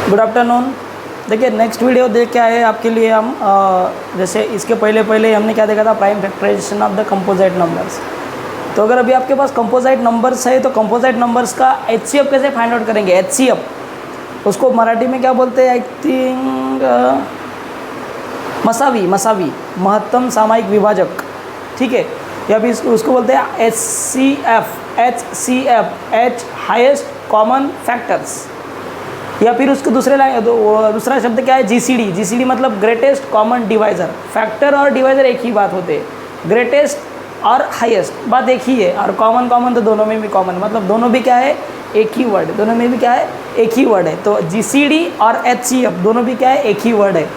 Good afternoon. देखिए next video देख के आए आपके लिए हम जैसे इसके पहले हमने क्या देखा था, prime factorization of the composite numbers. तो अगर अभी आपके पास कंपोजिट नंबर्स है तो कंपोजिट नंबर्स का HCF कैसे फाइंड आउट करेंगे। HCF उसको मराठी में क्या बोलते हैं, आई थिंक मसावी महत्तम सामायिक विभाजक, ठीक है। या फिर उसको बोलते हैं HCF हाईएस्ट कॉमन फैक्टर्स। या फिर उसके दूसरा शब्द क्या है, GCD मतलब ग्रेटेस्ट कॉमन डिवाइज़र। फैक्टर और डिवाइज़र एक ही बात होते हैं, ग्रेटेस्ट और हाईएस्ट बात एक ही है, और कॉमन तो दोनों में भी कॉमन, मतलब दोनों भी क्या है, एक ही वर्ड, दोनों में भी क्या है, एक ही वर्ड है। तो GCD और HCF दोनों भी क्या है, एक ही वर्ड है।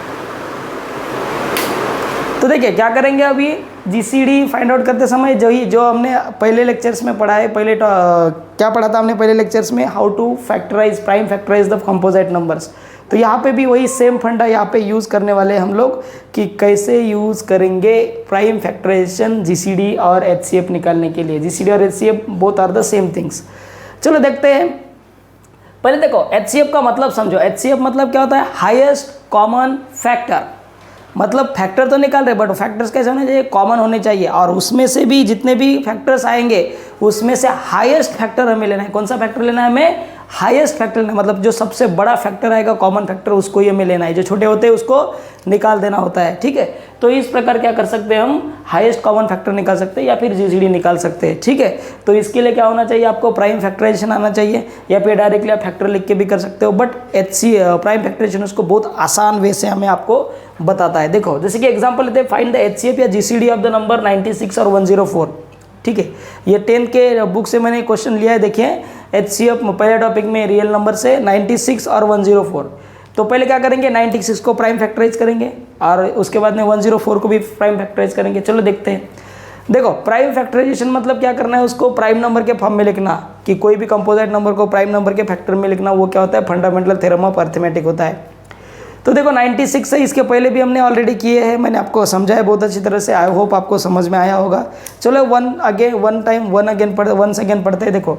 तो देखिए क्या करेंगे अभी, GCD फाइंड आउट करते समय जो हमने पहले लेक्चर्स में पढ़ा है, क्या पढ़ा था हमने पहले लेक्चर्स में, how to factorize prime factorize the composite numbers. तो यहाँ पे भी वही सेम फंडा यहाँ पे यूज़ करने वाले हम लोग कि कैसे यूज़ करेंगे प्राइम फैक्टराइजेशन GCD और HCF निकालने के लिए। GCD और HCF both are the same things. चलो देखते हैं। पहले देखो HCF का मतलब समझो। HCF मतलब क्या होता है, हाईएस्ट कॉमन फैक्टर। मतलब फैक्टर तो निकाल रहे बट फैक्टर्स कैसे होने चाहिए, कॉमन होने चाहिए, और उसमें से भी जितने भी फैक्टर्स आएंगे उसमें से हाईएस्ट फैक्टर हमें लेना है। कौन सा फैक्टर लेना है हमें, हाईएस्ट फैक्टर लेना है। मतलब जो सबसे बड़ा फैक्टर आएगा कॉमन फैक्टर, उसको ही हमें लेना है। जो छोटे होते हैं उसको निकाल देना होता है, ठीक है। तो इस प्रकार क्या कर सकते हैं हम, हाईएस्ट कॉमन फैक्टर निकाल सकते हैं या फिर GCD निकाल सकते हैं, ठीक है। तो इसके लिए क्या होना चाहिए, आपको प्राइम फैक्टराइजेशन आना चाहिए, या फिर डायरेक्टली आप फैक्टर लिख के भी कर सकते हो। बट प्राइम फैक्टराइजेशन उसको बहुत आसान वे से हमें आपको बताता है। देखो जैसे कि एग्जांपल लेते हैं, फाइंड द HCF या GCD ऑफ द नंबर 96 और 104, ठीक है। ये 10th के बुक से मैंने क्वेश्चन लिया है। देखिए HCF पहले टॉपिक में रियल नंबर से 96 और 104। तो पहले क्या करेंगे, 96 को प्राइम फैक्टराइज करेंगे और उसके बाद में 104 को भी प्राइम फैक्टराइज करेंगे। चलो देखते हैं। देखो प्राइम फैक्टराइजेशन मतलब क्या करना है, उसको प्राइम नंबर के फॉर्म में लिखना, कि कोई भी कंपोजिट नंबर को प्राइम नंबर के फैक्टर में लिखना। वो क्या होता है, फंडामेंटल थ्योरम ऑफ अरिथमेटिक होता है। तो देखो 96 है, इसके पहले भी हमने ऑलरेडी किए हैं, मैंने आपको समझाया बहुत अच्छी तरह से। आई होप आपको समझ में आया होगा। चलो वंस अगेन पढ़ते हैं। देखो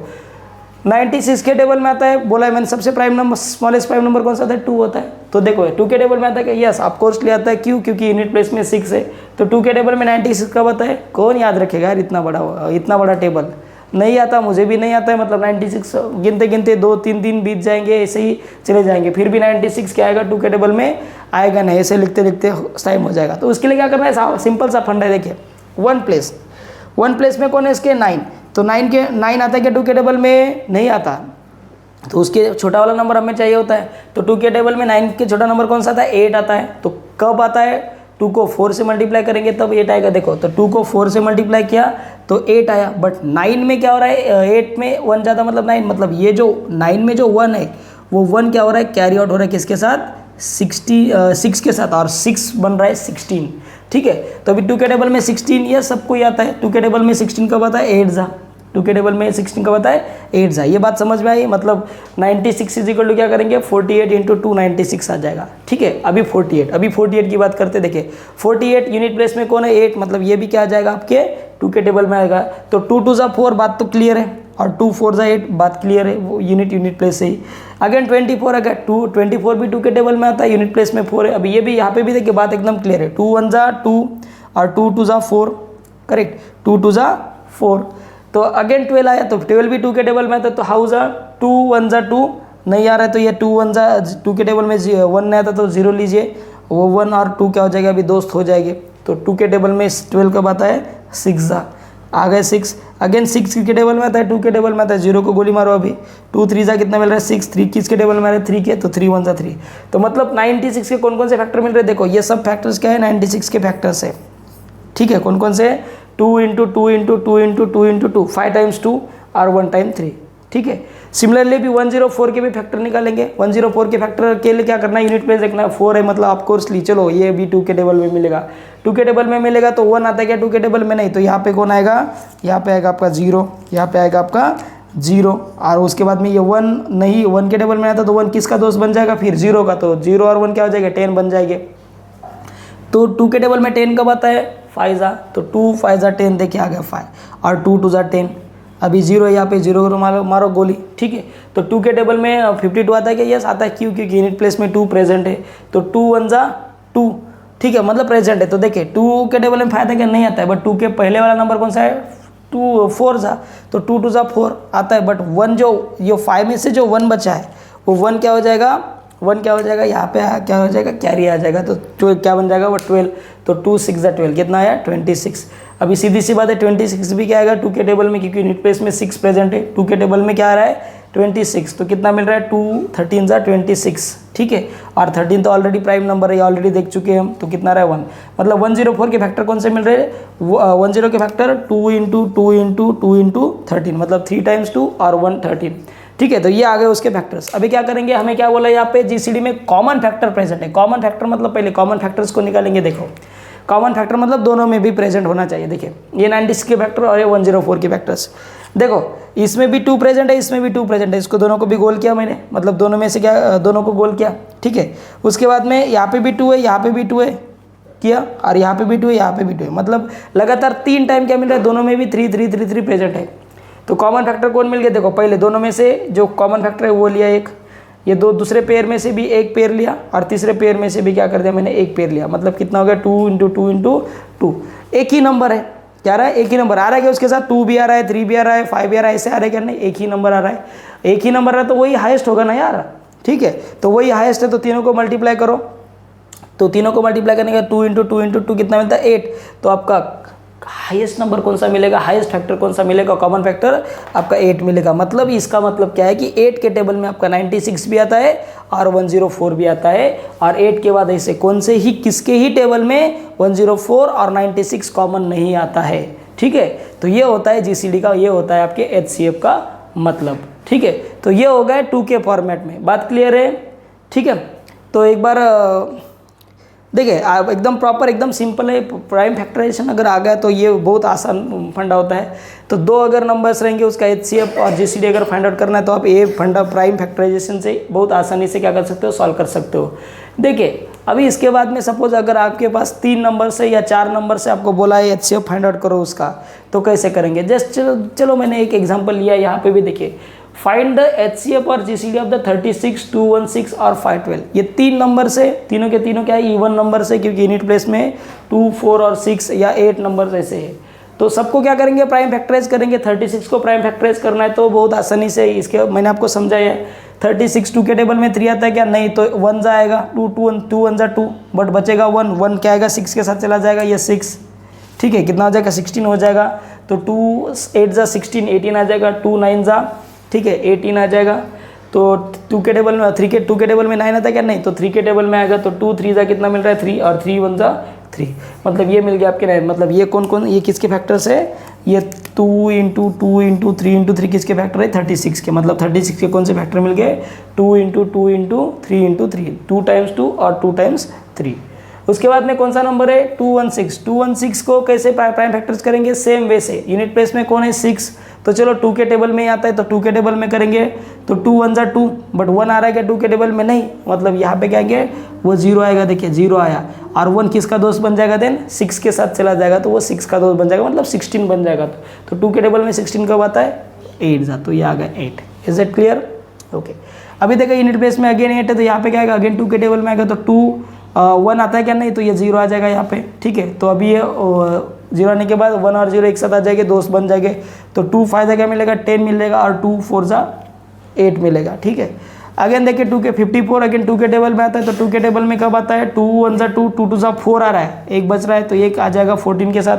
96 के टेबल में आता है, बोला है मैंने सबसे prime number, smallest prime number कौन सा आता है, 2 होता है। तो देखो 2 के टेबल में आता है क्या, यस ऑफ कोर्स आता है। क्यों, क्योंकि यूनिट प्लेस में 6 है। तो 2 के टेबल में 96 कब आता है, कौन याद रखेगा यार, इतना बड़ा टेबल नहीं आता, मुझे भी नहीं आता है। मतलब 96 गिनते गिनते 2-3 दिन बीत जाएंगे, ऐसे ही चले जाएंगे, फिर भी 96 क्या आएगा 2 के टेबल में आएगा नहीं, ऐसे लिखते लिखते टाइम हो जाएगा। तो उसके लिए क्या करना है, सिंपल सा फंडा है। देखिए वन प्लेस में कौन है इसके, 9। तो 9 आता है क्या 2 के टेबल में, नहीं आता। तो उसके छोटा वाला नंबर हमें चाहिए होता है। तो 2 के टेबल में 9 के छोटा नंबर कौन सा आता है, 8 आता है। तो कब आता है, 2 को 4 से मल्टीप्लाई करेंगे तब 8 आएगा। देखो तो 2 को 4 से मल्टीप्लाई किया तो 8 आया। बट 9 में क्या हो रहा है, 8 में 1 ज़्यादा मतलब 9, मतलब ये जो 9 में जो 1 है वो 1 क्या हो रहा है, कैरी आउट हो रहा है किसके साथ, 6 के साथ, और 6 बन रहा है 16, ठीक है। तो अभी 2 के टेबल में 16 ये सबको ही आता है। 2 के टेबल में 16 कब आता है, 8 जा। 2 के टेबल में 16 कब आता है, 8 जा। ये बात समझ में आई। मतलब 96 इक्वल टू क्या करेंगे, 48 इंटू 2 96 आ जाएगा, ठीक है। अभी 48 की बात करते, देखिए 48 यूनिट प्लेस में कौन है, 8, मतलब ये भी क्या आ जाएगा आपके 2 के टेबल में आएगा। तो 2 2 जा 4, बात तो क्लियर है, और 2 4 जा 8, बात क्लियर है, वो यूनिट प्लेस से ही। अगेन 24 अगर 24 भी 2 के टेबल में आता है, यूनिट प्लेस में 4 है। अभी ये भी यहाँ पे भी देखिए बात एकदम क्लियर है। 2 1 जा 2 और 2 2 जा 4, करेक्ट, 2 2 जा 4। तो अगेन 12 आया, तो 12 भी 2 के टेबल में आता है। तो हाउ जा 2 1 जा 2 नहीं आ रहा है, तो ये 2 1 जा 2 के टेबल में 1 नहीं आता, तो 0 लीजिए, वो 1 और 2 क्या हो जाएगा, अभी दोस्त हो जाएंगे। तो 2 के टेबल में 12 कब आता है, 6 जा आ गए 6। अगेन 6 के टेबल में आता है, 2 के टेबल में आता है, 0 को गोली मारो। अभी 2 3 जा कितना मिल रहा है, 6। 3 किसके टेबल में आ रहा है, 3 के, तो 3 1 जा 3। तो मतलब 96 के कौन कौन से फैक्टर मिल रहे हैं, देखो ये सब फैक्टर्स क्या है, 96 के फैक्टर्स है, ठीक है। कौन कौन से, 2 into 2 into 2 into 2 into 2, 5 times 2 और 1 टाइम 3, ठीक है। सिमिलरली भी 104 के भी फैक्टर निकालेंगे। 104 के फैक्टर के लिए क्या करना है, यूनिट प्लेस देखना है। 4 है मतलब ऑफ कोर्स ली, चलो ये भी 2 के टेबल में मिलेगा। 2 के टेबल में मिलेगा तो 1 आता है क्या 2 के टेबल में, नहीं। तो यहाँ पे कौन आएगा, यहाँ पे आएगा आपका 0, यहाँ पे आएगा आपका 0, और उसके बाद में ये 1 नहीं, 1 के टेबल में आता तो 1 किसका दोस्त बन जाएगा, फिर 0 का। तो 0 और 1 क्या हो जाएगा, 10 बन जाएंगे। तो 2 के टेबल में 10 कब आता है, 5 जा। तो 2 5 जा 10, देखिए आ गया 5, और 2 2 जा 10। अभी 0 यहाँ पे 0 मारो मारो गोली, ठीक है। तो 2 के टेबल में 52 आता है क्या? यस आता है। क्यों? क्योंकि यूनिट प्लेस में 2 प्रेजेंट है, तो 2 1 जा 2, ठीक है, मतलब प्रेजेंट है। तो देखिए 2 के टेबल में फायदा क्या? नहीं आता है, बट 2 के पहले वाला नंबर कौन सा है? 2 4 जा, तो 2 2 जा 4 आता है, बट 1 जो ये 5 में से जो 1 बचा है वो 1 क्या हो जाएगा? 1 क्या हो जाएगा? यहाँ पे क्या हो जाएगा? कैरी आ जाएगा, तो क्या बन जाएगा? वो 12, तो 2 6 जा 12, कितना आया? 26। अभी सीधी सी बात है 26 भी क्या आएगा 2 के टेबल में, क्योंकि यूनिट प्लेस में 6 प्रेजेंट है। 2 के टेबल में क्या आ रहा है? 26, तो कितना मिल रहा है? 2 13 जा 26, ठीक है। और 13 तो ऑलरेडी प्राइम नंबर है, ऑलरेडी देख चुके हैं हम, तो कितना रहा है? 1। मतलब 104 के फैक्टर कौन से मिल रहे हैं? 10 के फैक्टर 2 इंटू 2 इंटू 2 इंटू 13, मतलब 3 टाइम्स 2 और 1 13, ठीक है। तो ये आ गए उसके फैक्टर्स। अभी क्या करेंगे? हमें क्या बोला यहाँ पे? जीसीडी में कॉमन फैक्टर प्रेजेंट है। कॉमन फैक्टर मतलब पहले कॉमन फैक्टर्स को निकालेंगे। देखो कॉमन फैक्टर मतलब दोनों में भी प्रेजेंट होना चाहिए। देखिए ये 96 के फैक्टर और ये 104 के फैक्टर्स। देखो इसमें भी 2 प्रेजेंट है, इसमें भी 2 प्रेजेंट है, इसको दोनों को भी गोल किया मैंने, मतलब दोनों में से क्या दोनों को गोल किया, ठीक है। उसके बाद में यहाँ पे भी 2 है, यहाँ पे भी 2 है किया, और यहाँ पे भी 2 है, यहाँ पे भी 2 है, मतलब लगातार 3 टाइम क्या मिल रहा है? दोनों में भी 3 3 3 3 प्रेजेंट है। तो कॉमन फैक्टर कौन मिल गया? देखो पहले दोनों में से जो कॉमन फैक्टर है वो लिया एक, ये दूसरे पेयर में से भी एक पेयर लिया, और तीसरे पेयर में से भी क्या कर दिया मैंने? एक पेयर लिया, मतलब कितना हो गया? 2 इंटू 2 इंटू 2। एक ही नंबर है, क्या रहा है? एक ही नंबर आ रहा है क्या उसके साथ? 2 भी आ रहा है, 3 भी आ रहा है, 5 भी आ रहा है, ऐसे आ रहा है क्या? नहीं, एक ही नंबर आ रहा है। एक ही नंबर है तो वही हाईएस्ट होगा ना यार, ठीक है। तो वही हाईएस्ट है, तो तीनों को मल्टीप्लाई करो, तो तीनों को मल्टीप्लाई करने का 2 इंटू 2 इंटू 2 कितना मिलता है? 8। तो आपका हाईएस्ट नंबर कौन सा मिलेगा? हाईएस्ट फैक्टर कौन सा मिलेगा? कॉमन फैक्टर आपका 8 मिलेगा। मतलब इसका मतलब क्या है कि 8 के टेबल में आपका 96 भी आता है और 104 भी आता है, और 8 के बाद ऐसे कौन से ही किसके ही टेबल में 104 और 96 कॉमन नहीं आता है, ठीक है। तो ये होता है जीसीडी का, ये होता है आपके एचसीएफ का मतलब, ठीक है। तो ये हो गया 2 के फॉर्मेट में। बात क्लियर है, ठीक है। तो एक बार देखिए आप एकदम प्रॉपर एकदम सिंपल है। प्राइम फैक्टराइजेशन अगर आ गया तो ये बहुत आसान फंडा होता है। तो 2 अगर नंबर्स रहेंगे उसका एचसीएफ और जीसीडी अगर फाइंड आउट करना है तो आप ये फंडा प्राइम फैक्टराइजेशन से बहुत आसानी से क्या कर सकते हो? सॉल्व कर सकते हो। देखिए अभी इसके बाद में सपोज अगर आपके पास 3 नंबर से या 4 नंबर से आपको बोला है एचसीएफ फाइंड आउट करो उसका, तो कैसे करेंगे? जस्ट चलो मैंने एक एग्जाम्पल लिया, यहाँ पे भी देखिए फाइंड द एचसीएफ और जीसीडी ऑफ द 36, 216 और 512। ये 3 नंबर से, तीनों के तीनों क्या है? इवन नंबर से, क्योंकि यूनिट प्लेस में 2, 4 और 6 या 8 नंबर ऐसे है। तो सबको क्या करेंगे? प्राइम फैक्टराइज करेंगे। 36 को प्राइम फैक्टराइज करना है तो बहुत आसानी से, इसके मैंने आपको समझाया है। 36 2 के टेबल में 3 आता है क्या? नहीं, तो 1 जाएगा, 2 2 1 जा 2, बट बचेगा 1, 1 क्या आएगा? 6 के साथ चला जाएगा, ये 6, ठीक है। कितना हो जाएगा? 16 हो जाएगा। तो 2 8 जा 16, 18 आ जाएगा। 2 9 जा, ठीक है, 18 आ जाएगा। तो 2 के टेबल में 2 के टेबल में 9 आता है क्या? नहीं, तो 3 के टेबल में आएगा। तो 2 3 जा कितना मिल रहा है? 3, और 3 1 जा 3, मतलब ये मिल गया आपके 9। मतलब ये कौन कौन, ये किसके फैक्टर्स है? ये 2 इंटू 2 इंटू 3 इंटू 3 किसके फैक्टर है? 36 के। मतलब 36 के कौन से फैक्टर मिल गए? 2 इंटू 2 इंटू 3 इंटू 3, 2 टाइम्स 2 और 2 टाइम्स 3। उसके बाद में कौन सा नंबर है? 216। 216 को कैसे प्राइम फैक्टर्स करेंगे? सेम वे से। यूनिट प्लेस में कौन है? 6। तो चलो 2 के टेबल में आता है तो 2 के टेबल में करेंगे, तो 2 1 जा 2, बट 1 आ रहा है क्या 2 के टेबल में? नहीं, मतलब यहाँ पे क्या आएंगे? वो 0 आएगा। देखिए 0 आया, और 1 किसका दोस्त बन जाएगा? देन 6 के साथ चला जाएगा, तो वो 6 का दोस्त बन जाएगा, मतलब 16 बन जाएगा। तो 2 के टेबल में 16 कब आता है? 8 जा, तो ये आ गया 8। Is it clear? ओके। अभी देखो यूनिट प्लेस में अगेन 8 है, तो यहाँ पे क्या आएगा? अगेन 2 के टेबल में आएगा, तो 2 1 आता है क्या? नहीं, तो ये 0 आ जाएगा यहाँ पे, ठीक है। तो अभी ये 0 आने के बाद 1 और 0 एक साथ आ जाएंगे, दोस्त बन जाएंगे। तो 2 फायदा क्या मिलेगा? 10 मिलेगा, और 2 4 जा 8 मिलेगा, ठीक है। अगेन देखिए 2 के 54 अगेन 2 के टेबल में आता है, तो 2 के टेबल में कब आता है? 2 1 जा 2, 2 2 जा 4 आ रहा है, एक बच रहा है, तो एक आ जाएगा 14 के साथ,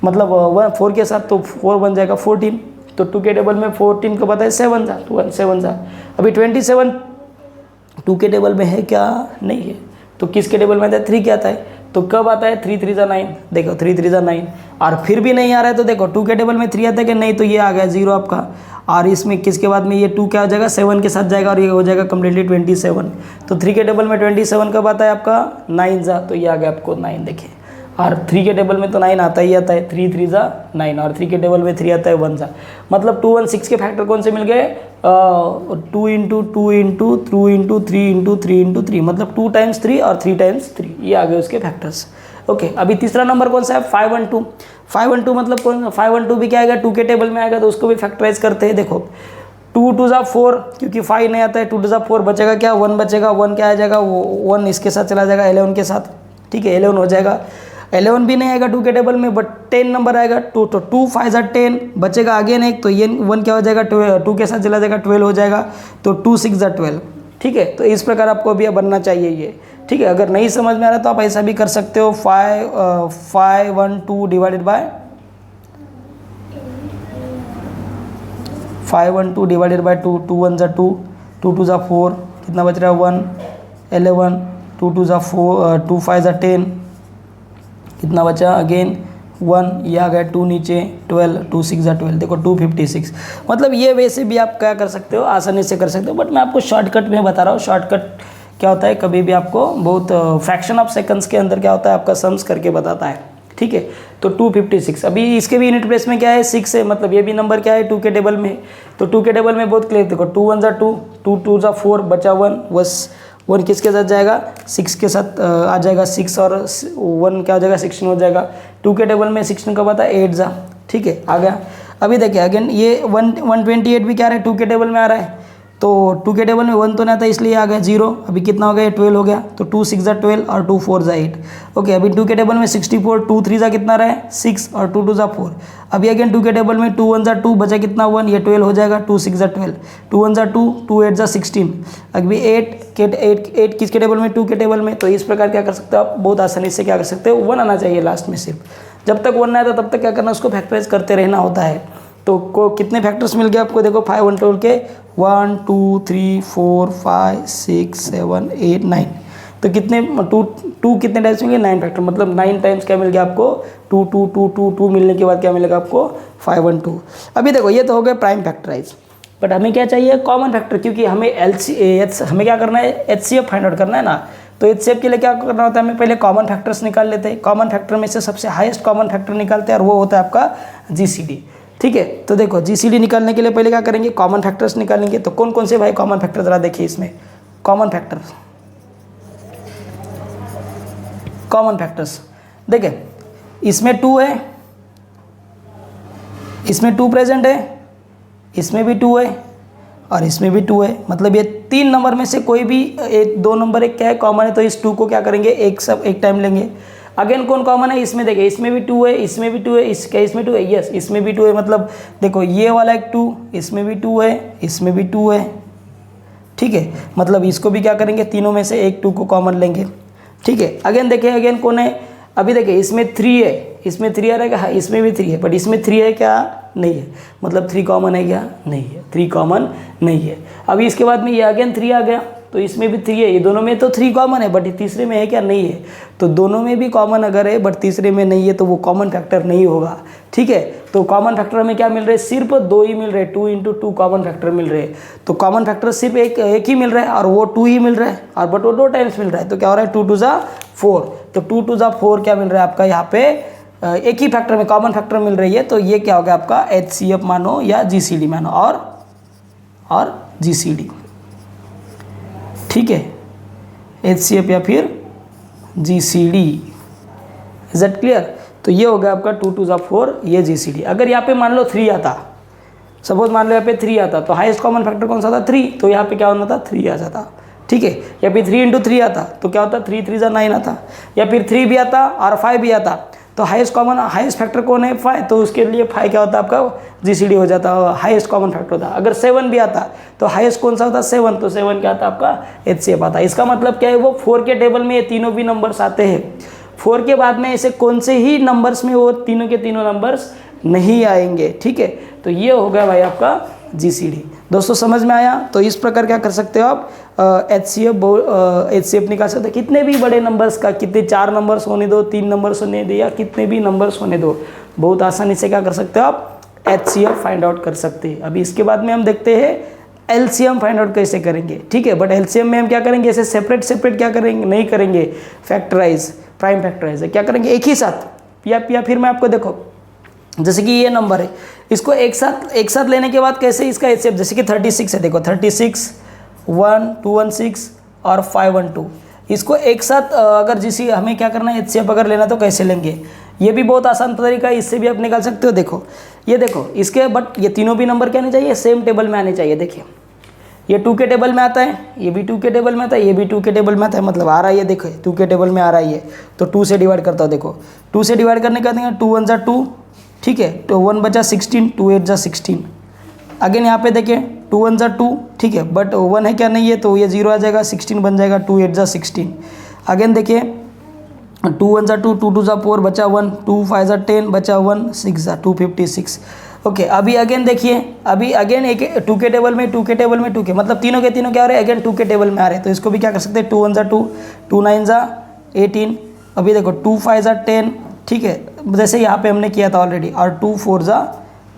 मतलब 4 के साथ, तो 4 बन जाएगा 14। तो 2 के टेबल में 14 कब आता है? 7 जा, 7 जा। अभी 27 2 के टेबल में है क्या? नहीं है। तो किसके टेबल में आता है? 3 क्या आता है? तो कब आता है? 3 3 जा 9, देखो 3 3 जा 9, और फिर भी नहीं आ रहा है, तो देखो 2 के टेबल में 3 आता है कि नहीं, तो ये आ गया 0 आपका। और इसमें किसके बाद में ये 2 क्या हो जाएगा? 7 के साथ जाएगा, और ये हो जाएगा कम्प्लीटली 27। तो 3 के टेबल में 27 कब आता है आपका? 9 जा, तो ये आ गया आपको 9। देखिए, और 3 के टेबल में तो 9 आता ही आता है, 3 3 जा 9, और 3 के टेबल में 3 आता है 1 जा। मतलब 2 1 6 के फैक्टर कौन से मिल गए? 2 into 2 into 2 into 3 into 3 into 3, मतलब 2 टाइम्स 3 और 3 टाइम्स 3, ये आ गए उसके फैक्टर्स। ओके, अभी तीसरा नंबर कौन सा है 512। 512 मतलब कौन, 512 भी क्या आएगा 2 के टेबल में आएगा, तो उसको भी फैक्टराइज करते हैं। देखो 2 2 जा 4, क्योंकि 5 नहीं आता है, 2 2 जा 4 बचेगा क्या 1 बचेगा, 1 क्या आ जाएगा वो 1 इसके साथ चला जाएगा 11 के साथ, ठीक है 11 हो जाएगा। 11 भी नहीं आएगा 2 के टेबल में, बट 10 नंबर आएगा 2, तो 2 5 जा 10 बचेगा अगेन एक, तो ये 1 क्या हो जाएगा 2 के साथ चला जाएगा 12 हो जाएगा, तो 2 6 जा 12, ठीक है। तो इस प्रकार आपको अभी बनना चाहिए ये, ठीक है। अगर नहीं समझ में आ रहा तो आप ऐसा भी कर सकते हो 512 डिवाइडेड बाय 512 डिवाइडेड बाय 2, 2 1 जा 2, 2 2 जा 4, कितना बच रहा है 1 11, 2 2 जा 4, 2 5 जा 10, कितना बचा अगेन 1, ये आ गया 2 नीचे 12, 2 6 जा 12, देखो 256। मतलब ये वैसे भी आप क्या कर सकते हो, आसानी से कर सकते हो, बट मैं आपको शॉर्टकट में बता रहा हूँ। शॉर्टकट क्या होता है, कभी भी आपको बहुत फ्रैक्शन ऑफ सेकंड्स के अंदर क्या होता है आपका सम्स करके बताता है, ठीक है। तो 256, अभी इसके भी यूनिट प्लेस में क्या है 6 है, मतलब ये भी नंबर क्या है 2 के टेबल में, तो 2 के टेबल में बहुत क्लियर, देखो 2 1 जा 2, 2 2 जा 4, बचा 1, बस 1 किसके साथ जाएगा 6 के साथ आ जाएगा, 6 और 1 क्या हो जाएगा 16 हो जाएगा। 2 के टेबल में 16 का पता 8 जा, ठीक है आ गया। अभी देखिए अगेन ये 128 भी क्या रहा है 2 के टेबल में आ रहा है, तो 2 के टेबल में 1 तो नहीं आता इसलिए आ गया 0, अभी कितना हो गया 12 हो गया, तो 2 6 जा 12 और 2 4 जा 8, ओके। अभी 2 के टेबल में 64, 2 3 जा कितना रहा है 6 और 2 2 जा 4, अभी अगेन 2 के टेबल में 2 1 जा 2 बचा कितना 1, ये 12 हो जाएगा, 2 6 जा 12, 2 1 जा 2, 2 8 जा 16, अभी 8 किसके टेबल में 2 के टेबल में। तो इस प्रकार क्या कर सकते हो आप, बहुत आसानी से क्या कर सकते हो 1 आना चाहिए लास्ट में, सिर्फ जब तक 1 ना आता तब तक क्या करना उसको फैक्टराइज करते रहना होता है। तो को कितने फैक्टर्स मिल गए आपको, देखो 512 के 1 2 3 4 5 6 7 8 9, तो कितने 2 कितने टाइम्स मिल गए 9 फैक्टर, मतलब 9 टाइम्स क्या मिल गया आपको 2 2 2 2 2 मिलने के बाद क्या मिलेगा आपको 512। अभी देखो ये तो हो गए प्राइम फैक्टराइज, बट हमें क्या चाहिए कॉमन फैक्टर, क्योंकि हमें हमें क्या करना है HCF फाइंड आउट करना है ना। तो HCF के लिए क्या करना होता है, हमें पहले कॉमन फैक्टर्स निकाल लेते हैं, कॉमन फैक्टर में से सबसे हाईएस्ट कॉमन फैक्टर निकालते हैं और वो होता है आपका GCD, ठीक है। तो देखो GCD निकालने के लिए पहले क्या करेंगे कॉमन फैक्टर्स निकालेंगे, तो कौन कौन से भाई कॉमन फैक्टर जरा देखिए इसमें, कॉमन फैक्टर्स देखिए इसमें 2 है, इसमें 2 प्रेजेंट है, इसमें भी 2 है और इसमें भी 2 है, मतलब ये 3 नंबर में से कोई भी 2 नंबर एक क्या है कॉमन है, तो इस 2 को क्या करेंगे एक टाइम लेंगे। अगेन कौन कॉमन है, इसमें देखिए इसमें भी 2 है, इसमें भी 2 है, इसमें 2 है, यस इसमें भी 2 है, मतलब देखो ये वाला एक 2, इसमें भी 2 है, इसमें भी 2 है, ठीक है। मतलब इसको भी क्या करेंगे तीनों में से एक 2 को कॉमन लेंगे, ठीक है। अगेन देखिए अगेन कौन है, अभी देखिए इसमें 3 है, इसमें 3 आ रहेगा, हाँ इसमें भी 3 है, बट इसमें 3 है क्या नहीं है, मतलब 3 कॉमन है क्या नहीं है, 3 कॉमन नहीं है। अभी इसके बाद में ये अगेन 3 आ गया, तो इसमें भी 3 है, ये दोनों में तो 3 कॉमन है, बट तीसरे में है क्या नहीं है, तो दोनों में भी कॉमन अगर है बट तीसरे में नहीं है तो वो कॉमन फैक्टर नहीं होगा, ठीक है। तो कॉमन फैक्टर हमें क्या मिल रहे हैं, सिर्फ 2 ही मिल रहे हैं, 2 × 2 कॉमन फैक्टर मिल रहे हैं। तो कॉमन फैक्टर सिर्फ एक ही मिल रहा है और वो 2 ही मिल रहा है, और बट वो 2 टाइम्स मिल रहा है, तो क्या हो रहा है 2 2 जा 4, तो 2 2 जा 4 क्या मिल रहा है आपका यहाँ पे एक ही फैक्टर में कॉमन फैक्टर मिल रही है, तो ये क्या हो गया आपका HCF मानो या GCD मानो और GCD, ठीक है HCF या फिर GCD, इज दैट क्लियर। तो ये हो गया आपका 2 2 जा 4 ये GCD। अगर यहाँ पे मान लो 3 आता, सपोज मान लो यहाँ पे 3 आता, तो हाईएस्ट कॉमन फैक्टर कौन सा था 3, तो यहाँ पे क्या होना था 3 आ जाता, ठीक है। या फिर 3 × 3 आता तो क्या होता 3 3 जा 9 आता, या फिर 3 भी आता और 5 भी आता, तो हाईएस्ट फैक्टर कौन है 5, तो उसके लिए 5 क्या होता है आपका GCD हो जाता, हाईएस्ट कॉमन फैक्टर होता। अगर 7 भी आता तो हाईएस्ट कौन सा होता 7, तो 7 क्या आता आपका HCF आता। इसका मतलब क्या है, वो 4 के टेबल में ये तीनों भी नंबर्स आते हैं, 4 के बाद में ऐसे कौन से ही नंबर्स में वो तीनों के तीनों नंबर्स नहीं आएंगे, ठीक है। तो ये हो गया भाई आपका GCD। दोस्तों समझ में आया। तो इस प्रकार क्या कर सकते हो आप HCF निकाल सकते हो, कितने भी बड़े नंबर्स का, कितने 4 नंबर्स होने दो, 3 नंबर्स होने दो, या कितने भी नंबर्स होने दो, बहुत आसानी से क्या कर सकते हो आप HCF फाइंड आउट कर सकते हैं। अभी इसके बाद में हम देखते हैं LCM फाइंड आउट कैसे करेंगे, ठीक है। बट LCM में हम क्या करेंगे, ऐसे सेपरेट क्या करेंगे नहीं करेंगे, फैक्टराइज प्राइम फैक्टराइज क्या करेंगे एक ही साथ, या फिर मैं आपको देखो जैसे कि ये नंबर है, इसको एक साथ लेने के बाद कैसे इसका HCF, जैसे कि 36 है, देखो 36 1 2 1 6 और 5 1 2, इसको एक साथ अगर जिसी हमें क्या करना है, HCF अगर लेना तो कैसे लेंगे, ये भी बहुत आसान तरीका है, इससे भी आप निकाल सकते हो। देखो ये देखो इसके, बट ये तीनों भी नंबर क्या आने चाहिए, सेम टेबल में आने चाहिए। देखिए ये 2 के टेबल में आता है, ये भी 2 के टेबल में आता है, ये भी 2 के टेबल में आता है, मतलब आ रहा है ये देखो 2 के टेबल में आ रहा है ये, तो 2 से डिवाइड करता हूँ। देखो 2 से डिवाइड करने का देंगे 2 1 जा 2, ठीक है, तो 1 बचा 16, 2 8 जा 16। अगेन यहाँ पे देखिए 2 1 जा 2, ठीक है, बट 1 है क्या नहीं है, तो ये 0 आ जाएगा, 16 बन जाएगा, 2 8 जा 16। अगेन देखिए 2 1 जा 2, 2 2 जा 4 बचा 1, 2 5 जा 10 बचा 1, 6 जा 256। ओके अभी अगेन देखिए, अभी अगेन एक 2 के टेबल में 2 के टेबल में 2 के, मतलब तीनों के तीनों क्या हो रहे हैं, अगेन 2 के टेबल में आ रहे हैं, तो इसको भी क्या कर सकते हैं, 2 1 जा 2, 2 9 जा 18। अभी देखो 2 5 जा 10, ठीक है, जैसे यहाँ पे हमने किया था ऑलरेडी, और 2 4 जा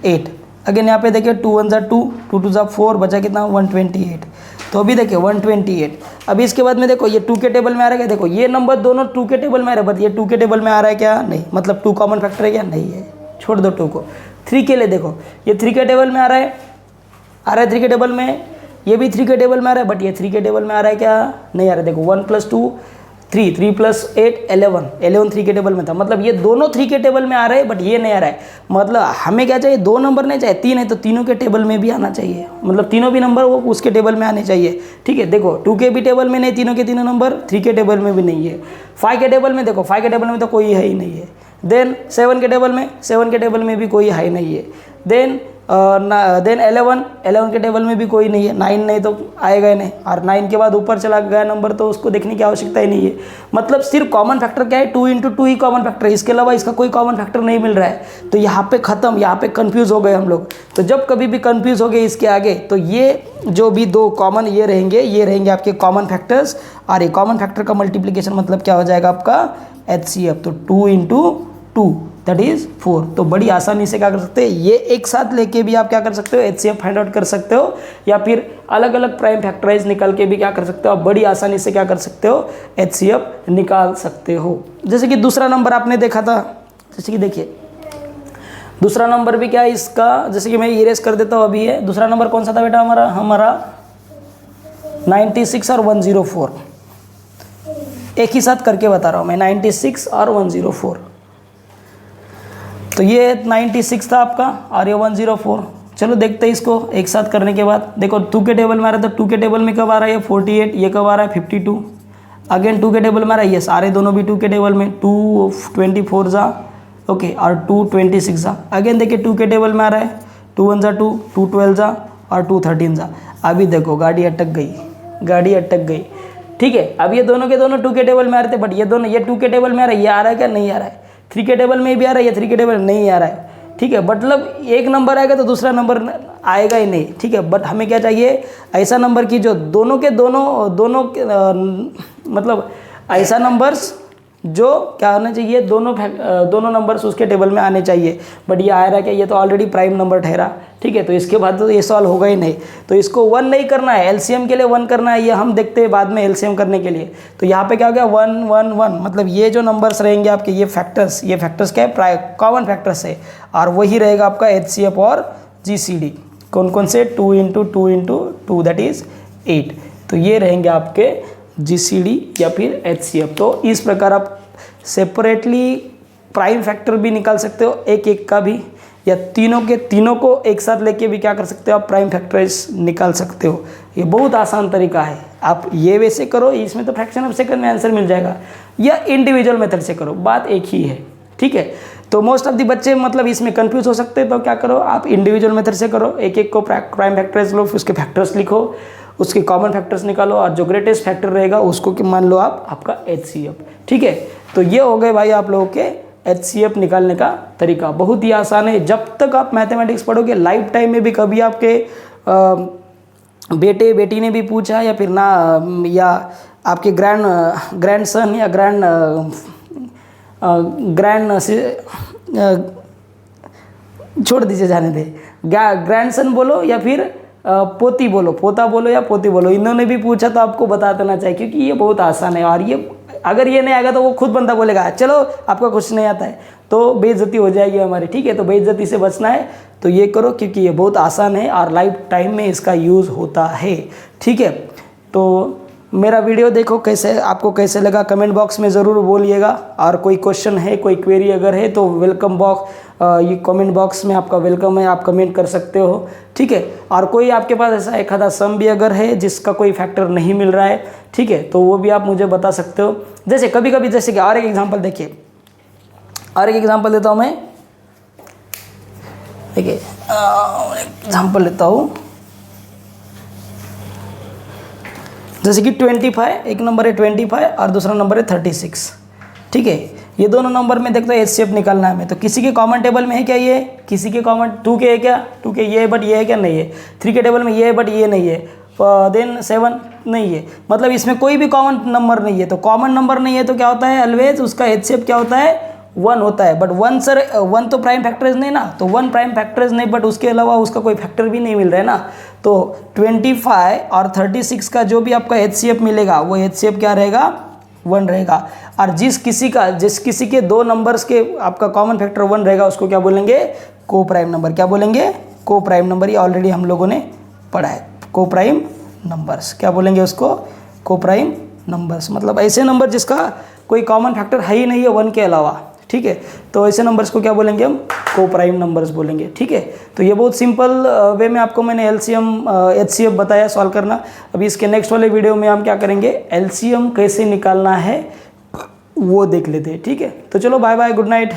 8। अगेन यहाँ पे देखिए 2 1 जा 2, 2 2 जा 4 बचा कितना 128। तो अभी देखिए 128। अभी इसके बाद में देखो ये 2 के टेबल में आ रहा है क्या, देखो ये नंबर दोनों 2 के टेबल में आ रहा है, बट ये 2 के टेबल में आ रहा है क्या, नहीं, मतलब 2 कॉमन फैक्टर है क्या, नहीं है, छोड़ दो 2 को। 3 के लिए देखो ये 3 के टेबल में आ रहा है 3 के टेबल में, ये भी 3 के टेबल में आ रहा है, बट ये 3 के टेबल में आ रहा है क्या, नहीं आ रहा है। देखो 1 + 2 3, 3 + 8 11 3 के टेबल में था, मतलब ये दोनों 3 के टेबल में आ रहे हैं, बट ये नहीं आ रहा है। मतलब हमें क्या चाहिए, 2 नंबर नहीं चाहिए, 3 है तो तीनों के टेबल में भी आना चाहिए, मतलब तीनों भी नंबर वो उसके टेबल में आने चाहिए, ठीक है। देखो 2 के भी टेबल में नहीं, तीनों के तीनों नंबर, 3 के टेबल में भी नहीं है। 5 के टेबल में देखो 5 के टेबल में तो कोई है ही नहीं है। देन 7 के टेबल में, 7 के टेबल में भी कोई है नहीं है। देन 11 के टेबल में भी कोई नहीं है। 9 नहीं तो आएगा ही नहीं, और 9 के बाद ऊपर चला गया नंबर तो उसको देखने की आवश्यकता ही नहीं है। मतलब सिर्फ कॉमन फैक्टर क्या है, 2 × 2 ही कॉमन फैक्टर है, इसके अलावा इसका कोई कॉमन फैक्टर नहीं मिल रहा है। तो यहाँ पे ख़त्म, यहाँ पे कंफ्यूज हो गए हम लोग। तो जब कभी भी कंफ्यूज हो गए इसके आगे, तो ये जो भी 2 कॉमन ये रहेंगे आपके कॉमन फैक्टर्स, और ये कॉमन फैक्टर का मल्टीप्लिकेशन मतलब क्या हो जाएगा आपका HCF। तो 2 × 2 दैट इज़ 4। तो बड़ी आसानी से क्या कर सकते हैं, ये एक साथ लेके भी आप क्या कर सकते हो, HCF फाइंड आउट कर सकते हो, या फिर अलग अलग प्राइम फैक्टराइज निकाल के भी क्या कर सकते हो, आप बड़ी आसानी से क्या कर सकते हो, HCF निकाल सकते हो। जैसे कि दूसरा नंबर आपने देखा था, जैसे कि देखिए दूसरा नंबर भी क्या है इसका, जैसे कि मैं इरेज कर देता हूँ अभी। है दूसरा नंबर कौन सा था बेटा हमारा 96 और 104। एक ही साथ करके बता रहा हूँ मैं, 96 और 104। तो ये 96 था आपका और ये 104। चलो देखते हैं इसको एक साथ करने के बाद। देखो 2 के टेबल में आ रहा था, 2 के टेबल में कब आ रहा है, 48, ये कब आ रहा है 52। अगेन 2 के टेबल में आ रहा है, ये सारे दोनों भी 2 के टेबल में, 2 24 जा, ओके, और 2 26 जा। अगेन देखिए 2 के टेबल में आ रहा है, 2 1 जा 2, 2 12 जा, और 2 13 जा। अभी देखो गाड़ी अटक गई, ठीक है। अब ये दोनों के दोनों 2 के टेबल में आ रहे थे, बट ये दोनों, ये 2 के टेबल में आ रहा है, ये आ रहा है क्या, नहीं आ रहा है। 3 के टेबल में भी आ रहा है, ये 3 के टेबल नहीं आ रहा है, ठीक है। मतलब एक नंबर आएगा तो दूसरा नंबर आएगा ही नहीं, ठीक है। बट हमें क्या चाहिए, ऐसा नंबर की जो दोनों के दोनों मतलब ऐसा नंबर्स जो क्या होना चाहिए, दोनों नंबर्स उसके टेबल में आने चाहिए। बट ये आ रहा है क्या, ये तो ऑलरेडी प्राइम नंबर ठहरा, ठीक है। तो इसके बाद तो ये सॉल्व होगा ही नहीं। तो इसको 1 नहीं करना है, एलसीएम के लिए 1 करना है, ये हम देखते हैं बाद में एलसीएम करने के लिए। तो यहाँ पे क्या हो गया 1 1 1, मतलब ये जो नंबर्स रहेंगे आपके, ये फैक्टर्स क्या है, कॉमन फैक्टर्स है, और वही रहेगा आपका HCF और GCD। कौन कौन से, 2 × 2 × 2 दैट इज़ 8। तो ये रहेंगे आपके GCD या फिर HCF। तो इस प्रकार आप सेपरेटली प्राइम फैक्टर भी निकाल सकते हो, एक एक का भी, या तीनों को एक साथ लेके भी क्या कर सकते हो, आप प्राइम फैक्टराइज निकाल सकते हो। ये बहुत आसान तरीका है। आप ये वैसे करो, इसमें तो फ्रैक्शन ऑफ सेकंड में आंसर मिल जाएगा, या इंडिविजुअल मेथड से करो, बात एक ही है, ठीक है। तो मोस्ट ऑफ द बच्चे मतलब इसमें कंफ्यूज हो सकते हैं, तो क्या करो, आप इंडिविजुअल मेथड से करो, एक एक को प्राइम फैक्टराइज लो, फिर उसके फैक्टर्स लिखो, उसके कॉमन फैक्टर्स निकालो, और जो ग्रेटेस्ट फैक्टर रहेगा उसको मान लो आप आपका HCF, ठीक है। तो ये हो गए भाई आप लोगों के HCF निकालने का तरीका, बहुत ही आसान है। जब तक आप मैथमेटिक्स पढ़ोगे, लाइफ टाइम में भी कभी आपके बेटे बेटी ने भी पूछा, या फिर ना, या आपके ग्रैंड सन या छोड़ दीजिए, जाने दे, ग्रैंडसन बोलो या फिर पोती बोलो, पोता बोलो या पोती बोलो, इन्होंने भी पूछा तो आपको बता देना चाहिए, क्योंकि ये बहुत आसान है। और ये अगर ये नहीं आएगा तो वो खुद बंदा बोलेगा चलो आपका कुछ नहीं आता है, तो बेइज्जती हो जाएगी हमारी, ठीक है। तो बेइज्जती से बचना है तो ये करो, क्योंकि ये बहुत आसान है और लाइफ टाइम में इसका यूज़ होता है, ठीक है। तो मेरा वीडियो देखो, कैसे आपको कैसे लगा कमेंट बॉक्स में ज़रूर बोलिएगा। और कोई क्वेश्चन है, कोई क्वेरी अगर है तो वेलकम बॉक्स, ये कमेंट बॉक्स में आपका वेलकम है, आप कमेंट कर सकते हो, ठीक है। और कोई आपके पास ऐसा एक आधा सम भी अगर है जिसका कोई फैक्टर नहीं मिल रहा है, ठीक है, तो वो भी आप मुझे बता सकते हो। जैसे कभी कभी, जैसे कि और एक एग्जांपल देखिए, और एक एग्जांपल देता हूँ मैं, देखिए एग्जांपल लेता हूँ, जैसे कि 25, एक नंबर है 25 और दूसरा नंबर है 36, ठीक है। ये दोनों नंबर में देखते हैं HCF निकालना है हमें, तो किसी के कॉमन टेबल में है क्या ये, किसी के कॉमन 2 के है क्या, 2 के ये है बट ये है क्या, नहीं है। 3 के टेबल में ये है बट ये नहीं है, देन 7 नहीं है, मतलब इसमें कोई भी कॉमन नंबर नहीं है। तो कॉमन नंबर नहीं है तो क्या होता है, ऑलवेज उसका HCF क्या होता है, 1 होता है। बट 1 सर 1 तो प्राइम फैक्टराइज नहीं ना, तो 1 प्राइम फैक्टराइज नहीं, बट उसके अलावा उसका कोई फैक्टर भी नहीं मिल रहा है ना। तो 25 और 36 का जो भी आपका HCF मिलेगा वो HCF क्या रहेगा, 1 रहेगा। और जिस किसी के 2 नंबर्स के आपका कॉमन फैक्टर 1 रहेगा उसको क्या बोलेंगे, को प्राइम नंबर। क्या बोलेंगे, को प्राइम नंबर। ये ऑलरेडी हम लोगों ने पढ़ा है, को प्राइम नंबर्स क्या बोलेंगे उसको, को प्राइम नंबर्स। मतलब ऐसे नंबर जिसका कोई कॉमन फैक्टर है ही नहीं है 1 के अलावा, ठीक है, तो ऐसे नंबर्स को क्या बोलेंगे हम, को प्राइम नंबर्स बोलेंगे, ठीक है। तो ये बहुत सिंपल वे में आपको मैंने LCM HCF बताया सॉल्व करना। अभी इसके नेक्स्ट वाले वीडियो में हम क्या करेंगे, LCM कैसे निकालना है वो देख लेते हैं, ठीक है। तो चलो बाय बाय, गुड नाइट।